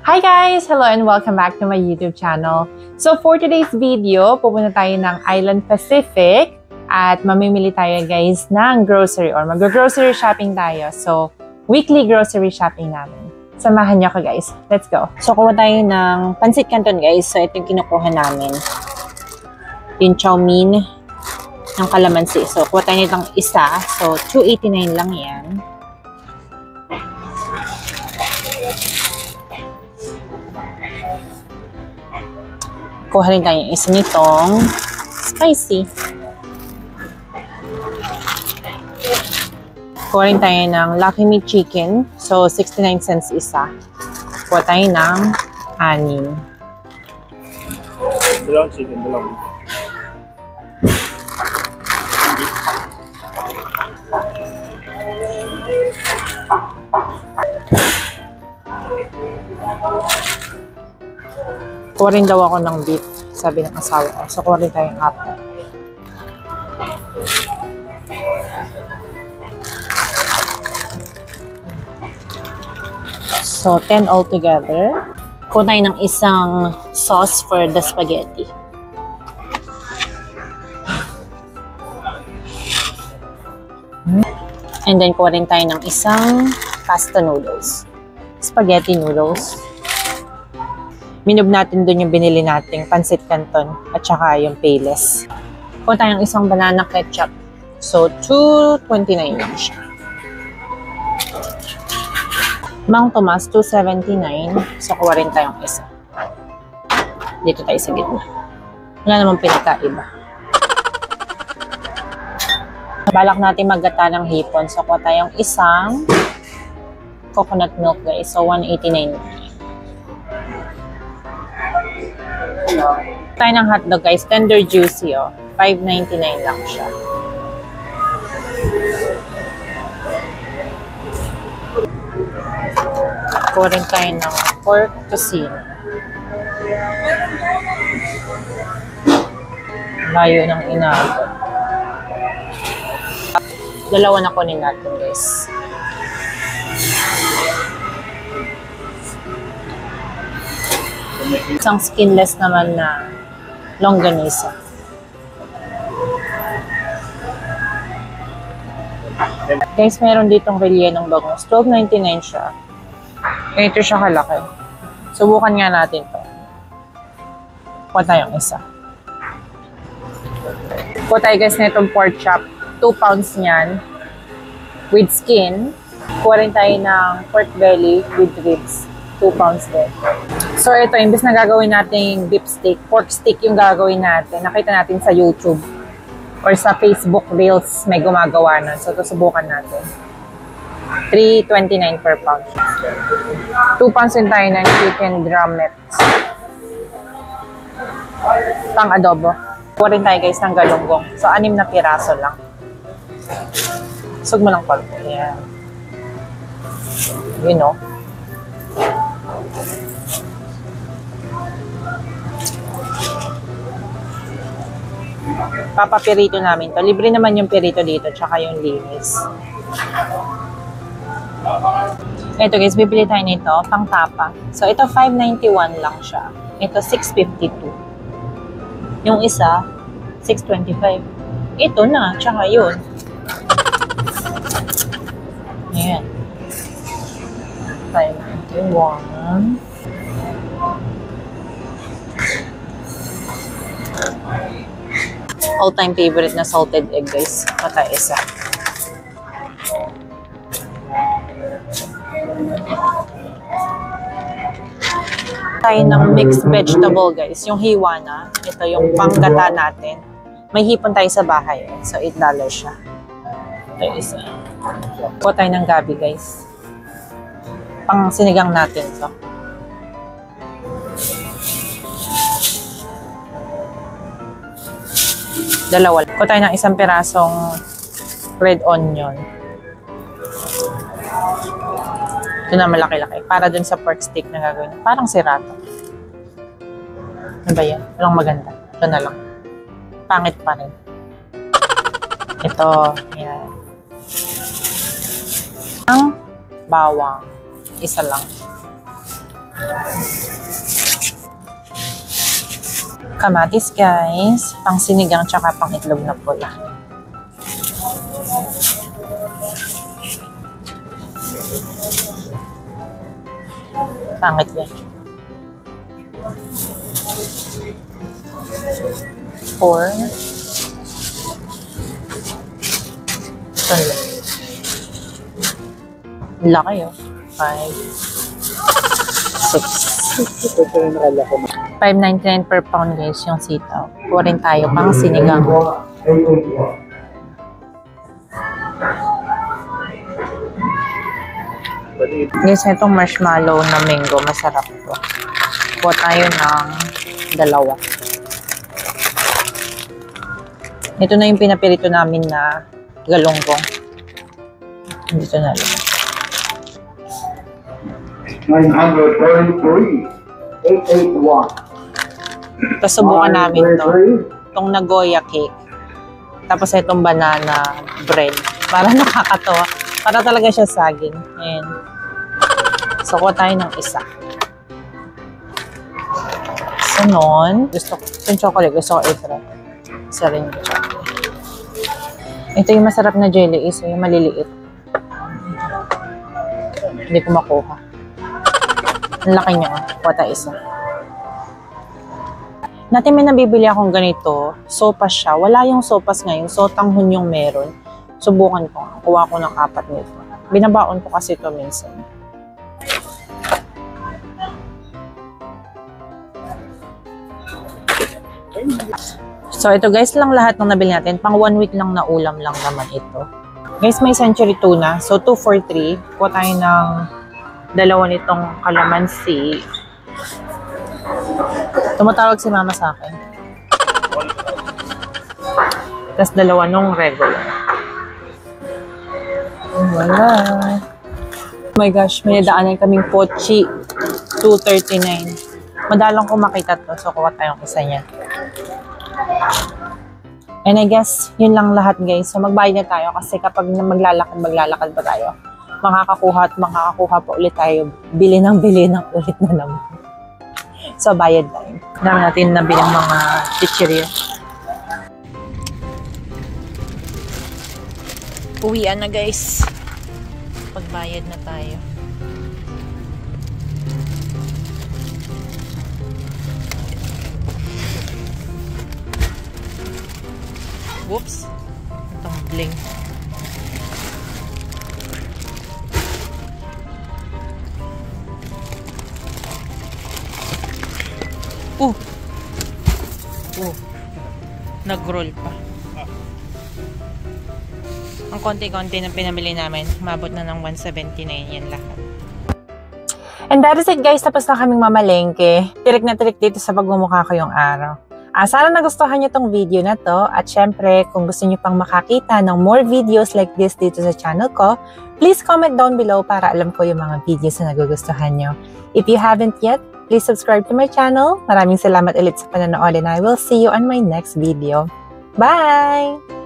Hi guys! Hello and welcome back to my YouTube channel. So for today's video, pupunta tayo ng Island Pacific at mamimili tayo guys ng grocery or mag-grocery shopping tayo. So weekly grocery shopping namin. Samahan niyo ako guys. Let's go! So kuha tayo ng Pancit Canton guys. So ito yung kinukuha namin. Yung chow mein ng kalamansi. So kuha tayo nitong isa. So 289 lang yan. Kuha rin tayo isa nitong spicy. Kuha rin tayo ng Lucky Meat Chicken. So, 69 cents isa. Kuha tayo ng 6. Dalawang chicken, dalawang. Kuha rin daw ako ng beef, sabi ng asawa ko. So, kuha rin tayong apple. So, 10 altogether. Kuha tayo ng isang sauce for the spaghetti. And then, kuha rin tayo ng isang pasta noodles. Spaghetti noodles. Minub natin dun yung binili nating Pancit Canton at saka yung Payless. Kuha tayong isang banana ketchup. So, $2.29 lang siya. Mang Tomas, $2.79. So, kuha rin tayong isa. Dito tayo sa gitna. Wala namang pinakaiba. Balak natin maggata ng hipon. So, kuha tayong isang coconut milk guys. So, $1.89 lang. Tayo ng hotdog guys, tender juicy oh. $5.99 lang siya. Kuha rin tayo ng pork tocino. Layo ng inaabot. Dalawa na kunin natin guys. Isang skinless naman na longganisa. Guys, meron ditong rellenong bangus. $12.99 siya. Ito siya kalaki. Subukan nga natin to. Kuha tayong isa. Kuha tayo guys na itong pork chop. 2 pounds niyan. With skin. Kuha rin tayo ng pork belly with ribs. 2 pounds din. So, ito, imbes na gagawin natin beef steak, pork steak yung gagawin natin. Nakita natin sa YouTube or sa Facebook Reels may gumagawa na. So, ito subukan natin. $3.29 per pound. 2 pounds din tayo ng chicken drumettes. Pang adobo. Kuha rin tayo guys ng galunggong. So, 6 na piraso lang. Sug mo lang konti. Yan. You know. Papapirito namin to. Libre naman yung pirito dito, tsaka yung linis. Ito guys, bibili tayo nito, pang tapa. So, ito $5.91 lang siya. Ito $6.52. Yung isa, $6.25. Ito na, tsaka yun. Ayan. $5.91. All-time favorite na salted egg, guys. Patay isa. Tayo ng mixed vegetable, guys. Yung hiwa na. Ito yung panggata natin. May hipon tayo sa bahay. So, $8 siya. Ito isa. Kuha tayo ng gabi, guys. Pang sinigang natin to. Dalawa. Kuha tayo ng isang pirasong red onion. Ito na malaki-laki. Para dun sa pork steak na gagawin. Parang sirato. Ano ba yan? Walang maganda. Ito na lang. Pangit pa rin. Ito. Yan. Ang bawang. Isa lang. Kamatis guys, pang sinigang tsaka pang itlog na pula. Pangit yan. 4. Laki oh. 5. 6. 5.99 per pound guys yung sitaw. Kuha rin tayo pang sinigang. Guys, itong marshmallow na mango, masarap to. Kuha tayo ng 2. Ito na yung pinapirito namin na galunggong. Dito na lang. 933,881. Tapos subukan namin to. Itong Nagoya cake. Tapos itong banana bread. Para nakakatawa. Para talaga siya saging. Ayan. So, kuha tayo ng isa. So, nun, gusto ko, yung chocolate, gusto ko i-try. Isa rin yung chocolate. Ito yung masarap na jelly is, yung maliliit. Hindi ko makuha. Ang laki niya. Kuha tayo isa. Natin may nabibili akong ganito. Sopas siya. Wala yung sopas ngayon. So, tanghon yung meron. Subukan ko. Kuha ko ng 4 nito. Binabaon ko kasi ito minsan. So, ito guys lang lahat ng nabili natin. Pang 1 week lang na ulam lang naman ito. Guys, may century tuna. So, 2 for 3. Kuha tayo ng 2 nitong calamansi. Tumatawag si mama sa akin. Tapos 2 nung regular. Wala. Oh my gosh, may nadaanan kaming pochi. 239. Madalang ko makita to. So, kuha tayong isa niya. And I guess, yun lang lahat guys. So, magbayad na tayo kasi kapag maglalakad pa tayo, makakakuha pa ulit tayo. Bili ng ulit na naman. So, bayad tayo. Dami natin nabili ng mga chichirya. Uwian na guys. Pagbayad na tayo. Whoops. Tumbling. Nag-roll pa. Ang konti-konti na pinamili namin, umabot na ng 179 yan lahat. And that is it guys, tapos na kaming mamalengke. Tirik na tirik dito sa pagmumukha ko yung araw. Sana nagustuhan nyo tong video na to at syempre kung gusto nyo pang makakita ng more videos like this dito sa channel ko, please comment down below para alam ko yung mga videos na nagugustuhan nyo. If you haven't yet, please subscribe to my channel. Maraming salamat ulit sa panonood and I will see you on my next video. Bye!